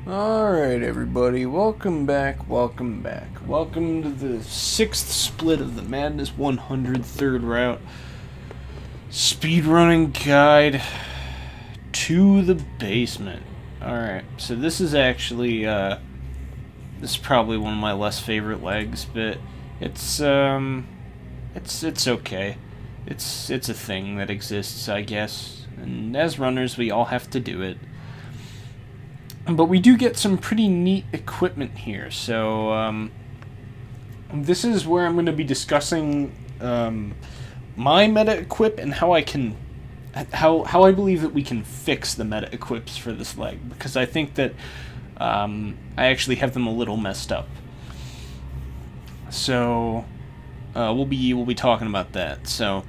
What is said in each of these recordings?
Alright, everybody, welcome back. Welcome to the 6th split of the Madness 100 third route speedrunning guide to the basement. Alright, so this is actually, this is probably one of my less favorite legs, but it's okay. It's a thing that exists, I guess, and as runners, we all have to do it. But we do get some pretty neat equipment here, so this is where I'm going to be discussing my meta equip and how I believe that we can fix the meta equips for this leg, because I think that I actually have them a little messed up. So we'll be talking about that. So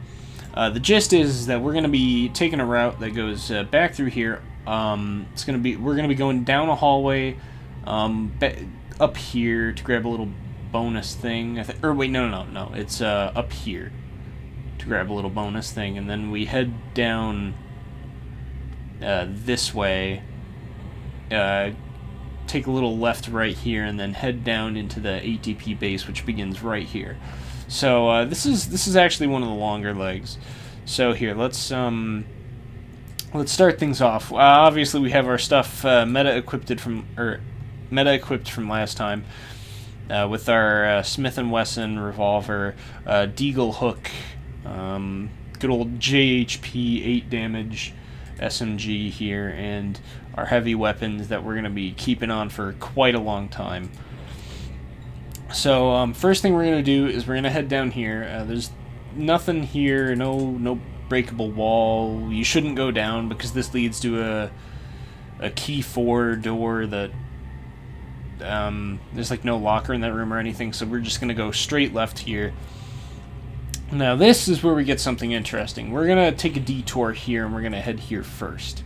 the gist is that we're going to be taking a route that goes back through here. We're gonna be going down a hallway, up here to grab a little bonus thing. No. It's up here to grab a little bonus thing, and then we head down this way. Take a little left right here, and then head down into the ATP base, which begins right here. So this is actually one of the longer legs. So here, let's start things off. Obviously, we have our stuff meta equipped from last time, with our Smith & Wesson revolver, Deagle hook, good old JHP 8 damage SMG here, and our heavy weapons that we're going to be keeping on for quite a long time. So first thing we're going to do is we're going to head down here. There's nothing here, no breakable wall. You shouldn't go down because this leads to a key 4 door that there's like no locker in that room or anything, so we're just gonna go straight left here. Now this is where we get something interesting. We're gonna take a detour here and we're gonna head here first.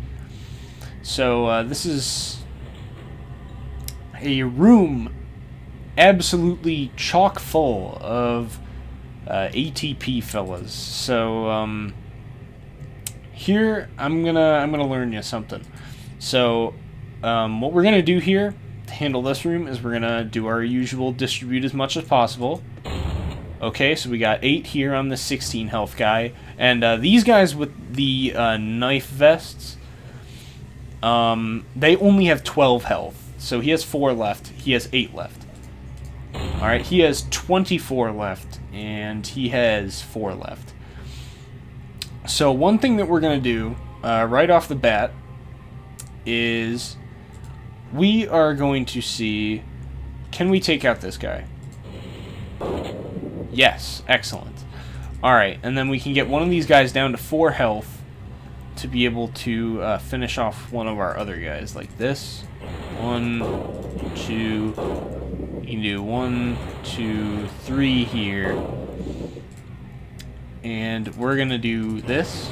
So this is a room absolutely chock full of ATP fellas. So here, I'm gonna learn you something. So, what we're gonna do here to handle this room is we're gonna do our usual distribute as much as possible. Okay, so we got 8 here on the 16 health guy, and these guys with the knife vests, they only have 12 health. So he has 4 left. He has 8 left. All right, he has 24 left, and he has 4 left. So one thing that we're going to do right off the bat is we are going to see, can we take out this guy? Yes, excellent. Alright, and then we can get one of these guys down to 4 health to be able to finish off one of our other guys, like this. 1, 2, you can do 1, 2, 3 here. And we're going to do this.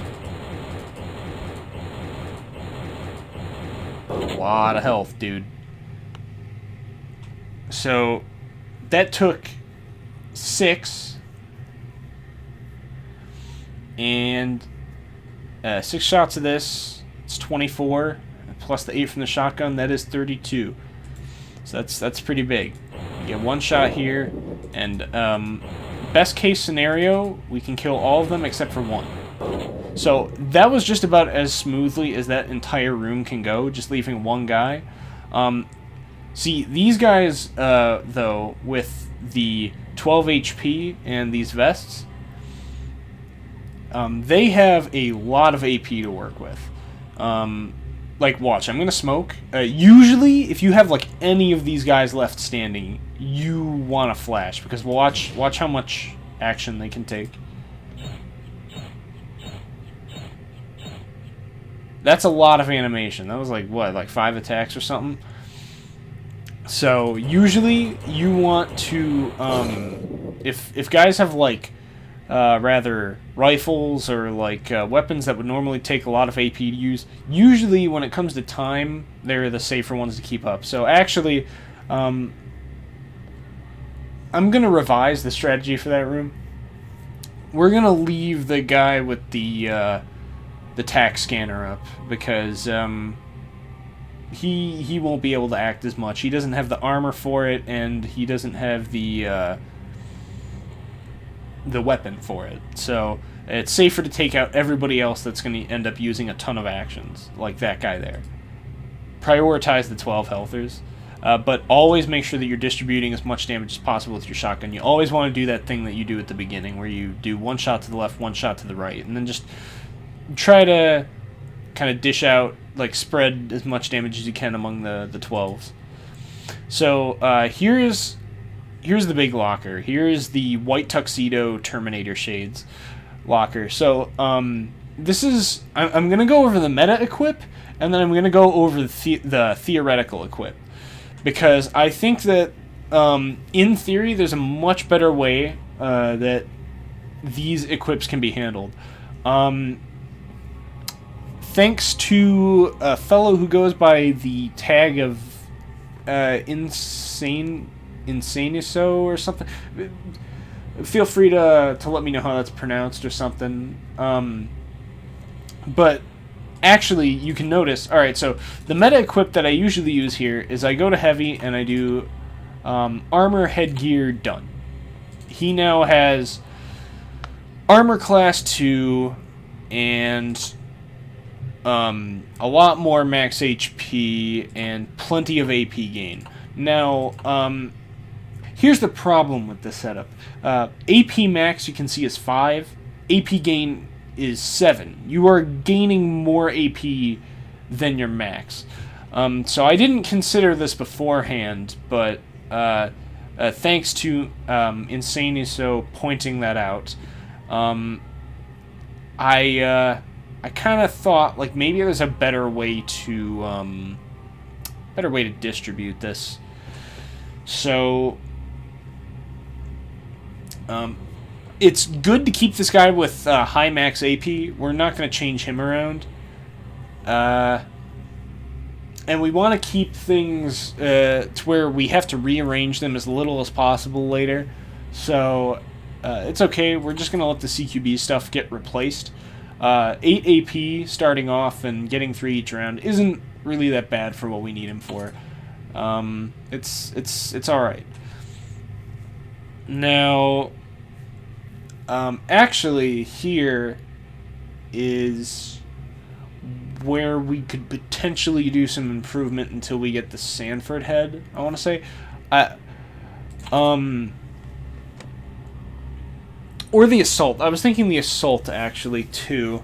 A lot of health, dude. So, that took 6. And 6 shots of this. It's 24. Plus the 8 from the shotgun, that is 32. So that's pretty big. You get 1 shot here. And, best case scenario, we can kill all of them except for 1. So that was just about as smoothly as that entire room can go, just leaving 1 guy. See, these guys, though, with the 12 HP and these vests, they have a lot of AP to work with. Like, watch, I'm going to smoke. Usually, if you have, like, any of these guys left standing, you want to flash, because watch how much action they can take. That's a lot of animation. That was like, what, like 5 attacks or something? So, usually, you want to, if guys have, like, rather rifles or, like, weapons that would normally take a lot of AP to use, usually, when it comes to time, they're the safer ones to keep up. So, actually, I'm going to revise the strategy for that room. We're going to leave the guy with the tac scanner up, because he won't be able to act as much. He doesn't have the armor for it, and he doesn't have the weapon for it. So it's safer to take out everybody else that's going to end up using a ton of actions, like that guy there. Prioritize the 12 healthers, but always make sure that you're distributing as much damage as possible with your shotgun. You always want to do that thing that you do at the beginning, where you do one shot to the left, one shot to the right, and then just try to kind of dish out, like spread as much damage as you can among the 12s. So here's the big locker. Here's the white tuxedo Terminator Shades locker. So this is, I'm going to go over the meta equip, and then I'm going to go over the theoretical equip, because I think that in theory there's a much better way that these equips can be handled. Thanks to a fellow who goes by the tag of Insaniso or something. Feel free to let me know how that's pronounced or something. But actually, you can notice... Alright, so the meta equip that I usually use here is I go to heavy and I do armor, headgear, done. He now has armor class 2 and a lot more max HP and plenty of AP gain. Now, here's the problem with this setup. AP max, you can see, is 5. AP gain is 7. You are gaining more AP than your max. So I didn't consider this beforehand, but thanks to Insaniso pointing that out, I kind of thought, like, maybe there's a better way to distribute this. So it's good to keep this guy with high max AP. We're not going to change him around. And we want to keep things to where we have to rearrange them as little as possible later. So it's okay. We're just going to let the CQB stuff get replaced. 8 AP starting off and getting 3 each round isn't really that bad for what we need him for. It's alright. Now, actually, here is where we could potentially do some improvement until we get the Sanford head, I want to say. Or the Assault. I was thinking the Assault, actually, too.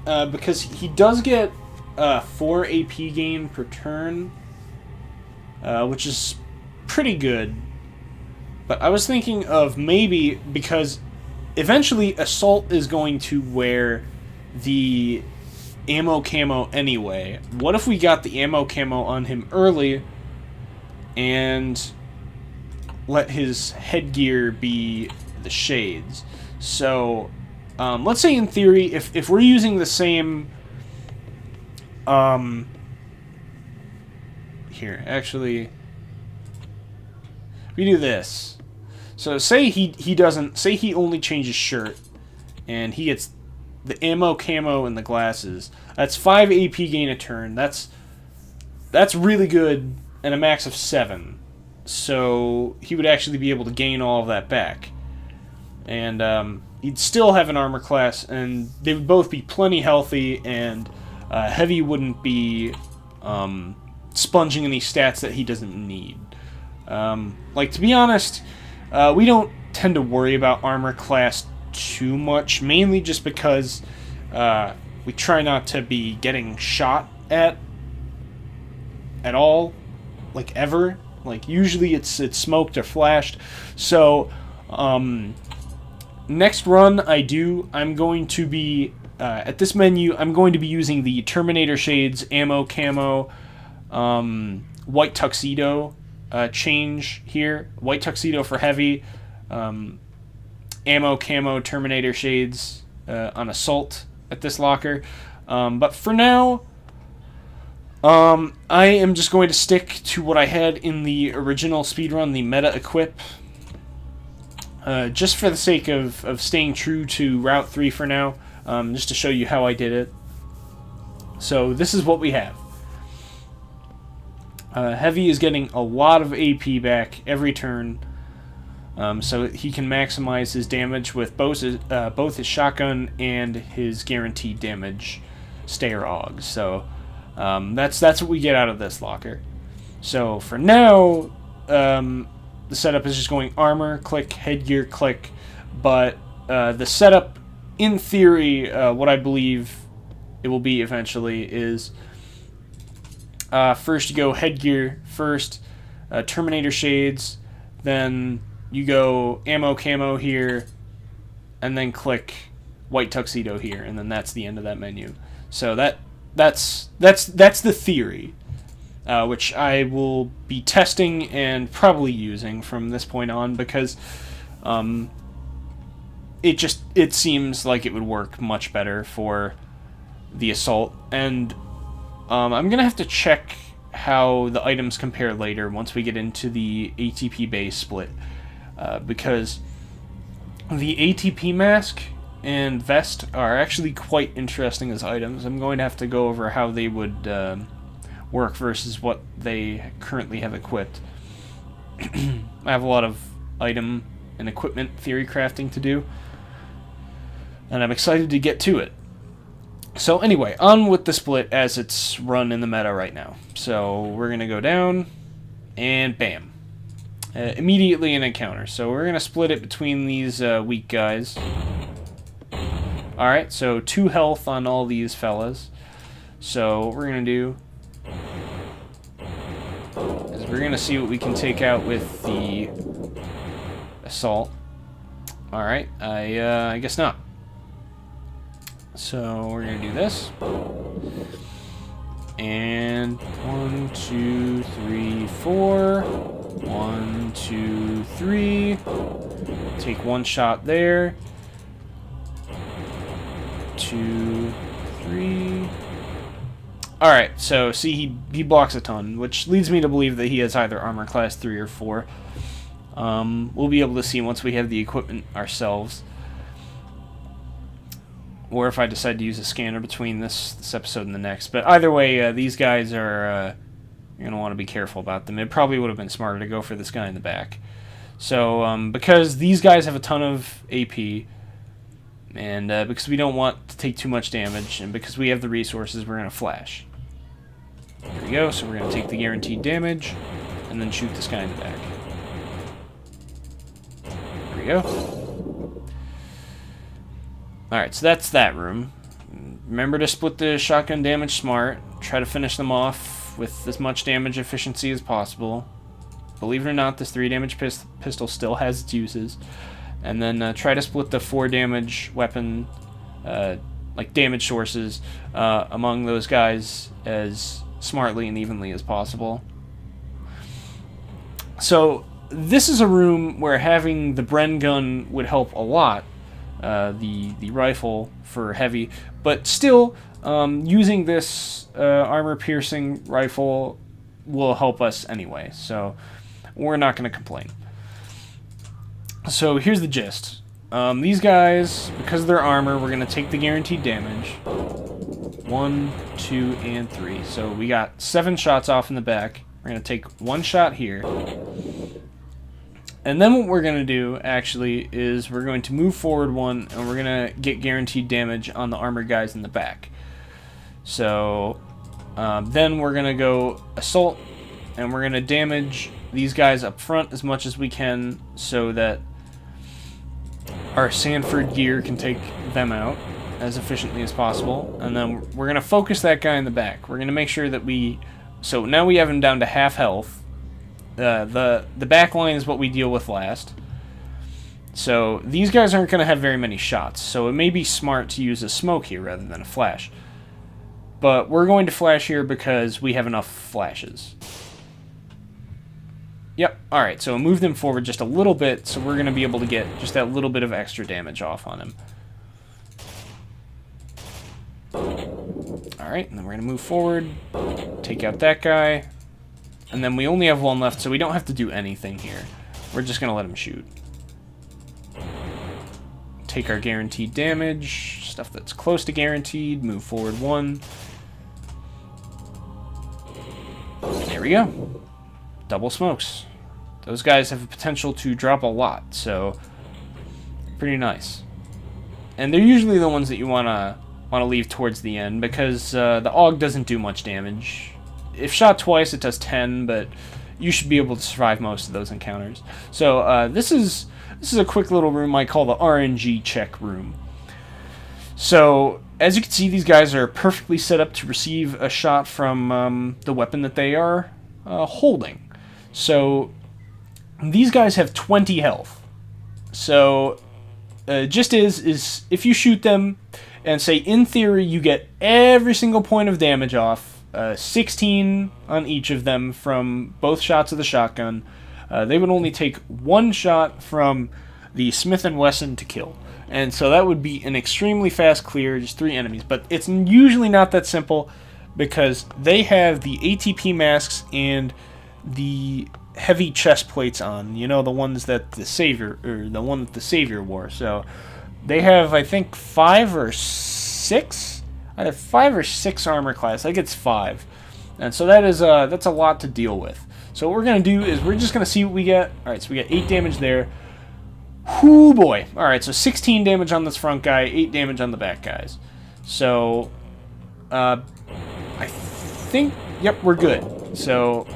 Because he does get 4 AP gain per turn, which is pretty good. But I was thinking of maybe, because eventually Assault is going to wear the ammo camo anyway. What if we got the ammo camo on him early and let his headgear be the shades? So let's say in theory, if we're using the same here, actually, we do this. So say he doesn't, say he only changes shirt and he gets the ammo camo and the glasses. That's 5 AP gain a turn. That's really good, and a max of 7. So he would actually be able to gain all of that back. And he'd still have an armor class, and they would both be plenty healthy, and heavy wouldn't be sponging any stats that he doesn't need. Like, to be honest, we don't tend to worry about armor class too much, mainly just because we try not to be getting shot at all, like, ever. Like, usually it's smoked or flashed. So next run I'm going to be at this menu, I'm going to be using the Terminator Shades ammo camo white tuxedo change here. White tuxedo for heavy, ammo camo Terminator Shades on Assault at this locker. But for now, I am just going to stick to what I had in the original speedrun, the meta equip. Just for the sake of staying true to Route 3 for now, just to show you how I did it. So this is what we have. Heavy is getting a lot of AP back every turn, so he can maximize his damage with both his shotgun and his guaranteed damage stayer augs. So that's what we get out of this locker. So for now, the setup is just going armor, click, headgear, click, but the setup, in theory, what I believe it will be eventually is first you go headgear first, Terminator shades, then you go ammo camo here, and then click white tuxedo here, and then that's the end of that menu. So that's the theory, which I will be testing and probably using from this point on, because it seems like it would work much better for the assault. And I'm gonna have to check how the items compare later once we get into the ATP base split, because the ATP mask and vest are actually quite interesting as items. I'm going to have to go over how they would work versus what they currently have equipped. I have a lot of item and equipment theory crafting to do, and I'm excited to get to it. So anyway, on with the split as it's run in the meta right now. So we're going to go down, and bam. Immediately an encounter. So we're going to split it between these weak guys. Alright, so 2 health on all these fellas. So what we're going to do is we're going to see what we can take out with the assault. Alright, I guess not. So we're going to do this. And 1, 2, 3, 4. 1, 2, 3. Take 1 shot there. 2, 3. Alright, so see, he blocks a ton, which leads me to believe that he has either armor class 3 or 4. We'll be able to see once we have the equipment ourselves. Or if I decide to use a scanner between this episode and the next. But either way, these guys are... you're going to want to be careful about them. It probably would have been smarter to go for this guy in the back. So, because these guys have a ton of AP, and because we don't want to take too much damage, and because we have the resources, we're going to flash. There we go, so we're going to take the guaranteed damage, and then shoot this guy in the back. There we go. Alright, so that's that room. Remember to split the shotgun damage smart. Try to finish them off with as much damage efficiency as possible. Believe it or not, this 3 damage pistol still has its uses. And then try to split the 4 damage weapon, like damage sources, among those guys as smartly and evenly as possible. So this is a room where having the Bren gun would help a lot. The rifle for heavy, but still using this armor-piercing rifle will help us anyway, so we're not going to complain. So here's the gist. These guys, because of their armor, we're going to take the guaranteed damage. 1, 2, and 3. So we got 7 shots off in the back. We're going to take 1 shot here. And then what we're going to do, actually, is we're going to move forward 1, and we're going to get guaranteed damage on the armored guys in the back. So, then we're going to go assault, and we're going to damage these guys up front as much as we can so that our Sanford gear can take them out as efficiently as possible. And then we're going to focus that guy in the back. We're going to make sure that we... So now we have him down to half health. The back line is what we deal with last. So these guys aren't going to have very many shots, so it may be smart to use a smoke here rather than a flash. But we're going to flash here because we have enough flashes. Yep, alright, so move them forward just a little bit, so we're going to be able to get just that little bit of extra damage off on him. Alright, and then we're going to move forward, take out that guy. And then we only have 1 left, so we don't have to do anything here. We're just going to let him shoot. Take our guaranteed damage, stuff that's close to guaranteed, move forward 1. There we go. double smokes. Those guys have a potential to drop a lot, so pretty nice. And they're usually the ones that you want to leave towards the end, because the AUG doesn't do much damage. If shot twice, it does 10, but you should be able to survive most of those encounters. So this is a quick little room I call the RNG check room. So as you can see, these guys are perfectly set up to receive a shot from the weapon that they are holding. So these guys have 20 health. So just is if you shoot them and say, in theory, you get every single point of damage off, 16 on each of them from both shots of the shotgun, they would only take one shot from the Smith & Wesson to kill. And so that would be an extremely fast clear, just 3 enemies. But it's usually not that simple, because they have the ATP masks and the heavy chest plates on. You know, the ones that the Savior, or the one that the Savior wore. So they have, I think, 5 or 6? I have 5 or 6 armor class. I think it's 5. And so that is that's a lot to deal with. So what we're going to do is we're just going to see what we get. Alright, so we get 8 damage there. Whoo boy. Alright, so 16 damage on this front guy, 8 damage on the back guys. So, I think, yep, we're good. So,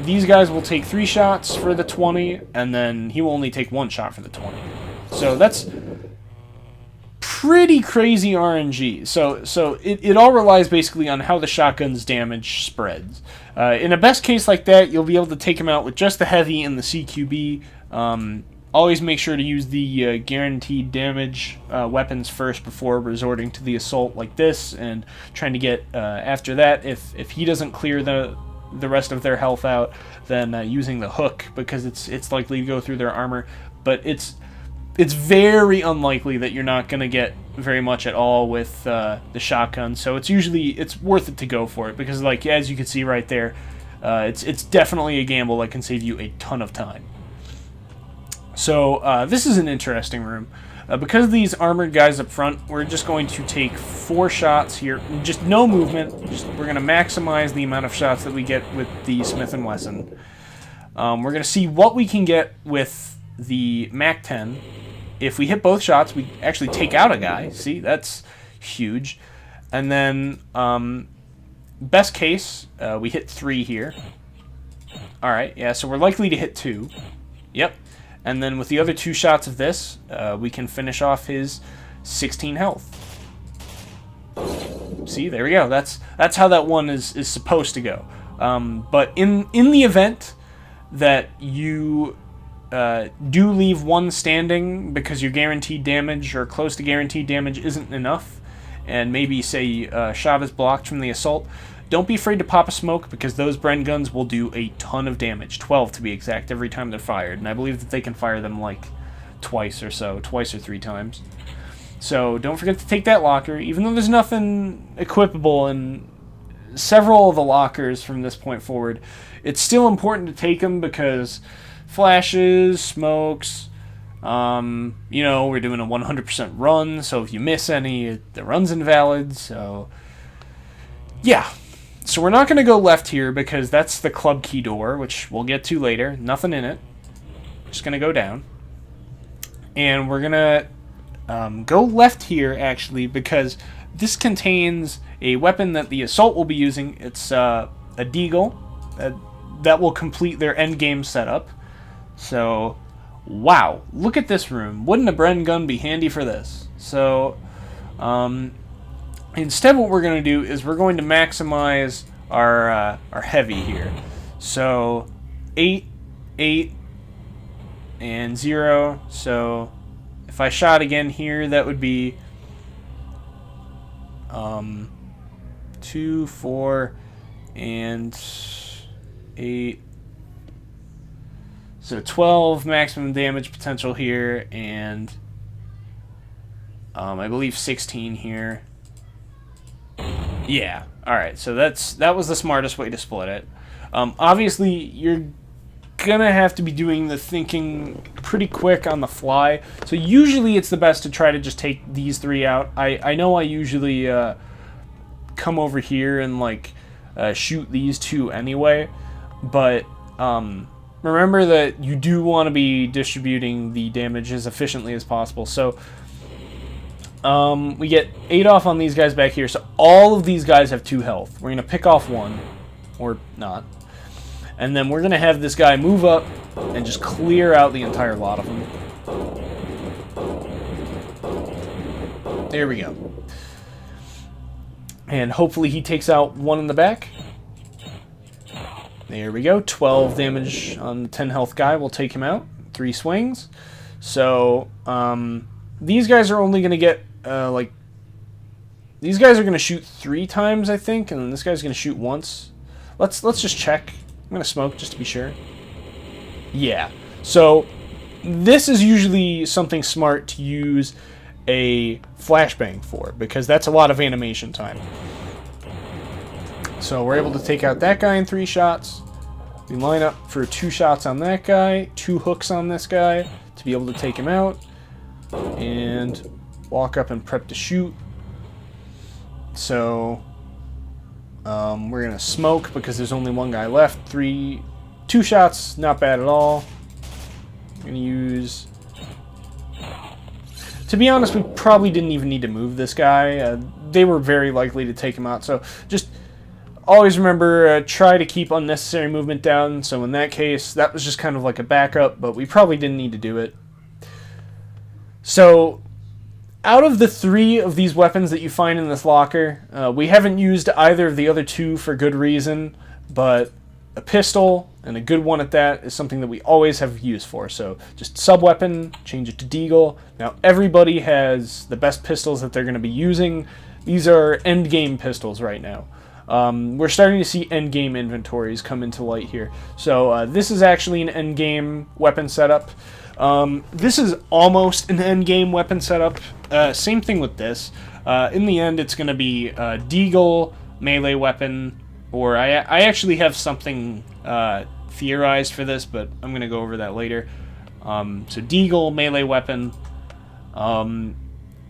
these guys will take 3 shots for the 20, and then he will only take 1 shot for the 20. So, that's pretty crazy RNG. So it all relies basically on how the shotgun's damage spreads. In a best case like that, you'll be able to take him out with just the heavy and the CQB. Always make sure to use the guaranteed damage weapons first before resorting to the assault like this, and trying to get after that. If he doesn't clear the rest of their health out, then using the hook, because it's likely to go through their armor. But it's very unlikely that you're not going to get very much at all with the shotgun. So it's worth it to go for it, because, like, as you can see right there, it's definitely a gamble that can save you a ton of time. So this is an interesting room. Because of these armored guys up front, we're just going to take 4 shots here. Just no movement. We're going to maximize the amount of shots that we get with the Smith & Wesson. We're going to see what we can get with the MAC-10. If we hit both shots, we actually take out a guy. See, that's huge. And then, best case, we hit 3 here. Alright, yeah, so we're likely to hit 2. Yep. And then with the other 2 shots of this, we can finish off his 16 health. See, there we go. That's how that one is supposed to go. But in the event that you do leave one standing because your guaranteed damage or close to guaranteed damage isn't enough, and maybe, say, a shot is blocked from the assault, don't be afraid to pop a smoke, because those Bren guns will do a ton of damage, 12 to be exact, every time they're fired. And I believe that they can fire them like twice or 3 times. So don't forget to take that locker, even though there's nothing equipable in several of the lockers from this point forward. It's still important to take them, because flashes, smokes, you know, we're doing a 100% run, so if you miss any, the run's invalid. So yeah. So we're not going to go left here, because that's the club key door, which we'll get to later. Nothing in it. Just going to go down. And we're going to go left here, actually, because this contains a weapon that the assault will be using. It's a deagle that will complete their endgame setup. So, wow. Look at this room. Wouldn't a Bren gun be handy for this? So, instead, what we're going to do is we're going to maximize our heavy here. So 8, 8, and 0. So if I shot again here, that would be 2, 4, and 8. So 12 maximum damage potential here, and I believe 16 here. Yeah, alright, so that was the smartest way to split it. Obviously, you're gonna have to be doing the thinking pretty quick on the fly, so usually it's the best to try to just take these 3 out. I know I usually come over here and, like, shoot these 2 anyway, but remember that you do want to be distributing the damage as efficiently as possible. So we get 8 off on these guys back here. So all of these guys have 2 health. We're going to pick off 1, or not. And then we're going to have this guy move up and just clear out the entire lot of them. There we go. And hopefully he takes out 1 in the back. There we go. 12 damage on the 10 health guy. We'll take him out. 3 swings. So, these guys are only going to get, these guys are going to shoot 3 times, I think. And then this guy's going to shoot once. Let's just check. I'm going to smoke just to be sure. Yeah. So, this is usually something smart to use a flashbang for, because that's a lot of animation time. So we're able to take out that guy in 3 shots. We line up for 2 shots on that guy, 2 hooks on this guy to be able to take him out, and walk up and prep to shoot. So we're gonna smoke because there's only 1 guy left. 2 shots, not bad at all. I'm gonna use. To be honest, we probably didn't even need to move this guy. They were very likely to take him out. So just always remember, try to keep unnecessary movement down. So in that case, that was just kind of like a backup, but we probably didn't need to do it. So out of the 3 of these weapons that you find in this locker, we haven't used either of the other 2 for good reason, but a pistol, and a good one at that, is something that we always have use for. So just sub-weapon, change it to deagle. Now everybody has the best pistols that they're going to be using. These are end-game pistols right now. We're starting to see end-game inventories come into light here. So this is actually an end-game weapon setup. This is almost an end-game weapon setup. Same thing with this. In the end, it's going to be deagle, melee weapon, or I actually have something theorized for this, but I'm going to go over that later. So deagle, melee weapon,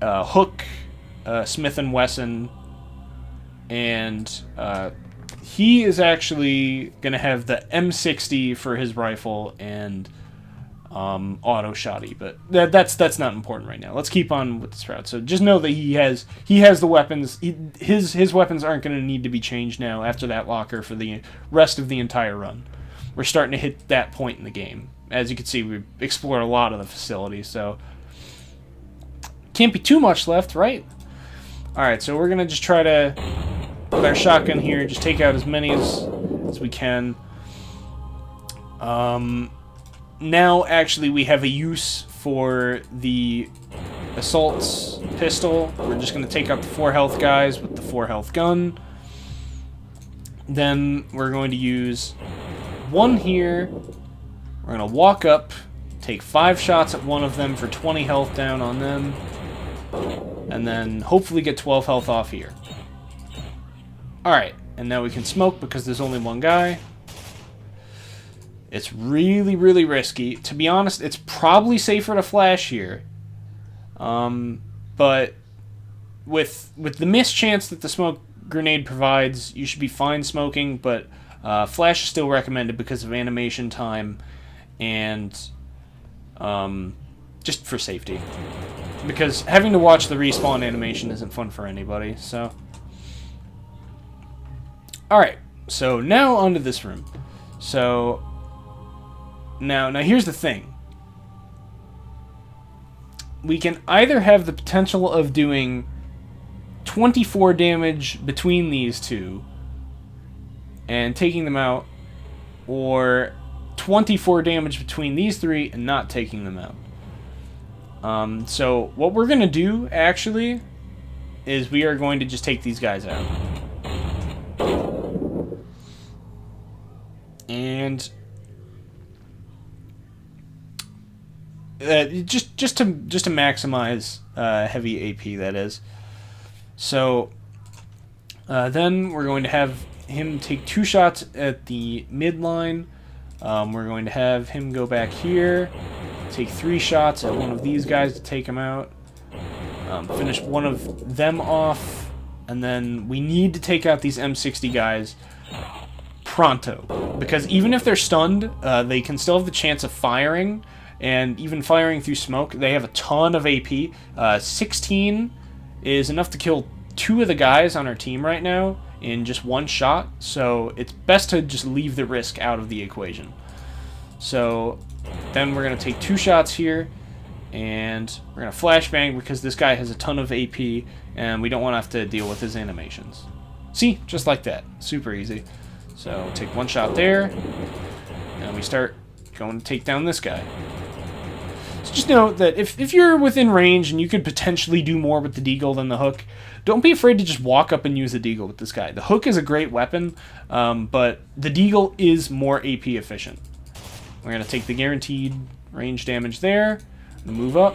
hook, Smith & Wesson, and he is actually going to have the M60 for his rifle and auto shotty, but that's not important right now. Let's keep on with this route. So just know that he has the weapons. His weapons aren't going to need to be changed now after that locker for the rest of the entire run. We're starting to hit that point in the game. As you can see, we explored a lot of the facilities, so can't be too much left, right? Alright, so we're going to just try to, with our shotgun here, just take out as many as we can. Now, actually, we have a use for the assault's pistol. We're just going to take out the 4 health guys with the 4 health gun. Then we're going to use 1 here. We're going to walk up, take 5 shots at one of them for 20 health down on them, and then hopefully get 12 health off here. Alright, and now we can smoke because there's only 1 guy. It's really, really risky. To be honest, it's probably safer to flash here. But with the missed chance that the smoke grenade provides, you should be fine smoking, but flash is still recommended because of animation time and just for safety. Because having to watch the respawn animation isn't fun for anybody, so. Alright, so now onto this room. So Now here's the thing. We can either have the potential of doing 24 damage between these 2 and taking them out, or 24 damage between these 3 and not taking them out. So what we're going to do, actually, is we are going to just take these guys out. And just to maximize heavy AP, that is. So then we're going to have him take 2 shots at the midline. We're going to have him go back here, take 3 shots at one of these guys to take him out, finish one of them off, and then we need to take out these M60 guys pronto, because even if they're stunned, they can still have the chance of firing, and even firing through smoke. They have a ton of AP. 16 is enough to kill 2 of the guys on our team right now in just 1 shot, so it's best to just leave the risk out of the equation. So then we're going to take 2 shots here, and we're going to flashbang because this guy has a ton of AP, and we don't want to have to deal with his animations. See? Just like that. Super easy. So take 1 shot there, and we start going to take down this guy. So just know that if you're within range and you could potentially do more with the deagle than the hook, don't be afraid to just walk up and use the deagle with this guy. The hook is a great weapon, but the deagle is more AP efficient. We're going to take the guaranteed range damage there, move up,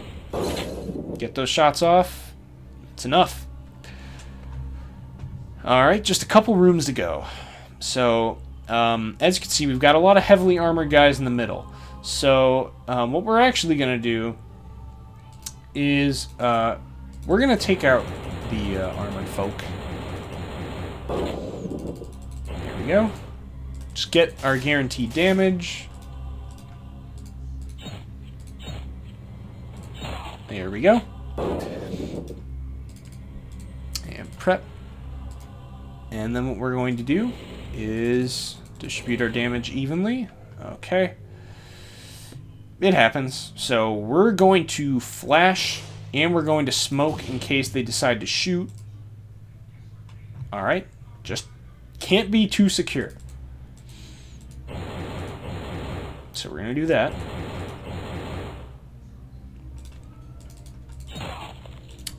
get those shots off. It's enough. Alright, just a couple rooms to go. So, as you can see, we've got a lot of heavily armored guys in the middle. So, what we're actually going to do is we're going to take out the armored folk. There we go. Just get our guaranteed damage. There we go. And prep. And then what we're going to do is distribute our damage evenly. Okay. It happens. So we're going to flash and we're going to smoke in case they decide to shoot. Alright. Just can't be too secure. So we're going to do that.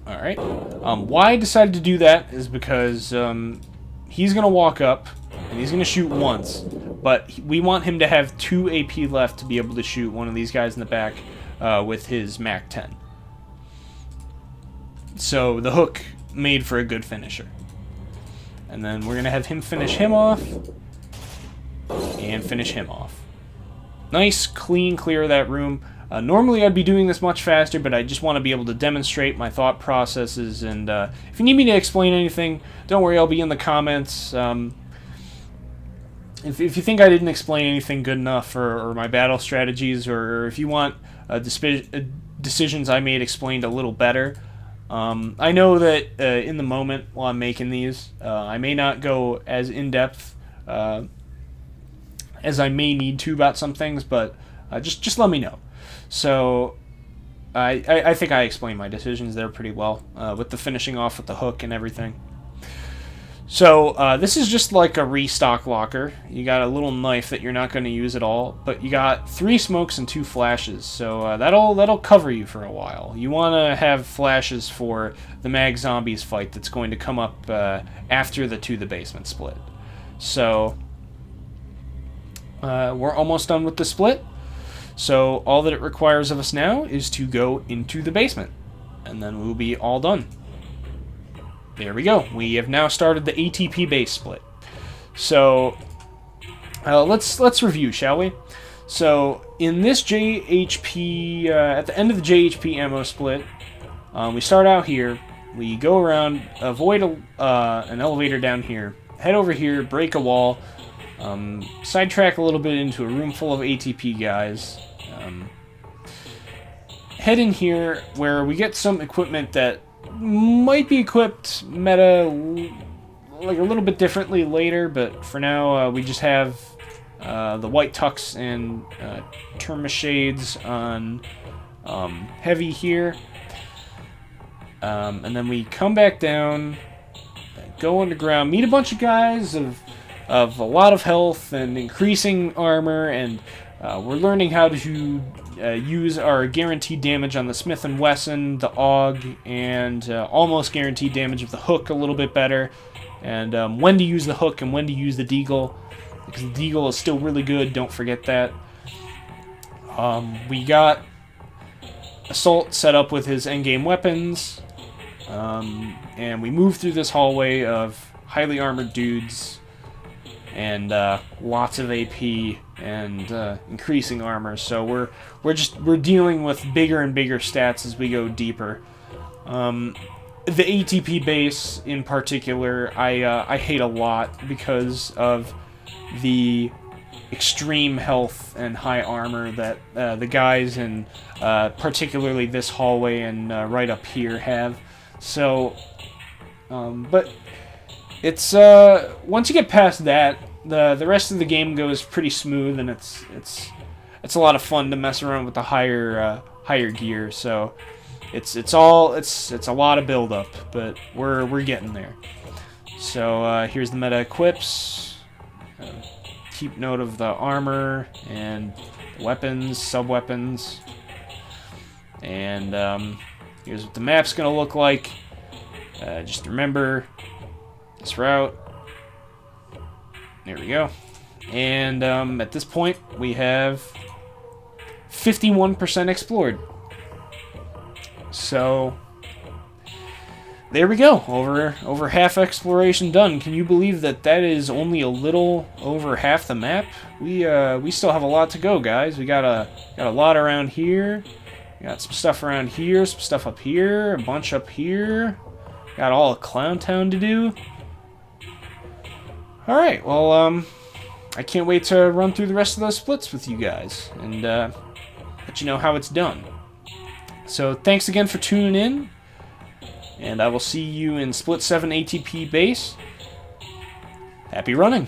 Alright. Why I decided to do that is because he's going to walk up and he's going to shoot once, but we want him to have 2 AP left to be able to shoot one of these guys in the back with his Mac 10. So the hook made for a good finisher. And then we're going to have him finish him off and finish him off. Nice, clean clear of that room. Normally I'd be doing this much faster, but I just want to be able to demonstrate my thought processes, and if you need me to explain anything, don't worry, I'll be in the comments. If you think I didn't explain anything good enough, or my battle strategies, or if you want decisions I made explained a little better, I know that in the moment while I'm making these, I may not go as in-depth as I may need to about some things, but just let me know. So, I think I explained my decisions there pretty well, with the finishing off with the hook and everything. So, this is just like a restock locker. You got a little knife that you're not going to use at all, but you got 3 smokes and 2 flashes, so that'll cover you for a while. You want to have flashes for the mag zombies fight that's going to come up after the To the Basement split. So, we're almost done with the split. So all that it requires of us now is to go into the basement, and then we'll be all done. There we go. We have now started the ATP base split. So let's review, shall we? So in this JHP, at the end of the JHP ammo split, we start out here. We go around, avoid an elevator down here, head over here, break a wall. Sidetrack a little bit into a room full of ATP guys. Head in here where we get some equipment that might be equipped meta like a little bit differently later, but for now we just have the white tux and Terma shades on heavy here. And then we come back down, go underground, meet a bunch of guys of a lot of health and increasing armor, and we're learning how to use our guaranteed damage on the Smith & Wesson, the AUG, and almost guaranteed damage of the hook a little bit better, and when to use the hook and when to use the deagle, because the deagle is still really good, don't forget that. We got Assault set up with his endgame weapons, and we move through this hallway of highly armored dudes and lots of AP and increasing armor. So we're dealing with bigger and bigger stats as we go deeper. The ATP base in particular, I hate a lot because of the extreme health and high armor that the guys in particularly this hallway and right up here have. So, but it's once you get past that, the rest of the game goes pretty smooth, and it's a lot of fun to mess around with the higher gear. So it's a lot of build up, but we're getting there. So here's the meta equips. Keep note of the armor and weapons, sub-weapons. And here's what the map's going to look like. Just remember this route. There we go. And at this point, we have 51% explored. So there we go. Over half exploration done. Can you believe that is only a little over half the map? We still have a lot to go, guys. We got a lot around here. We got some stuff around here, some stuff up here, a bunch up here. Got all of Clown Town to do. All right. Well, I can't wait to run through the rest of those splits with you guys and let you know how it's done. So thanks again for tuning in, and I will see you in Split 7 ATP base. Happy running!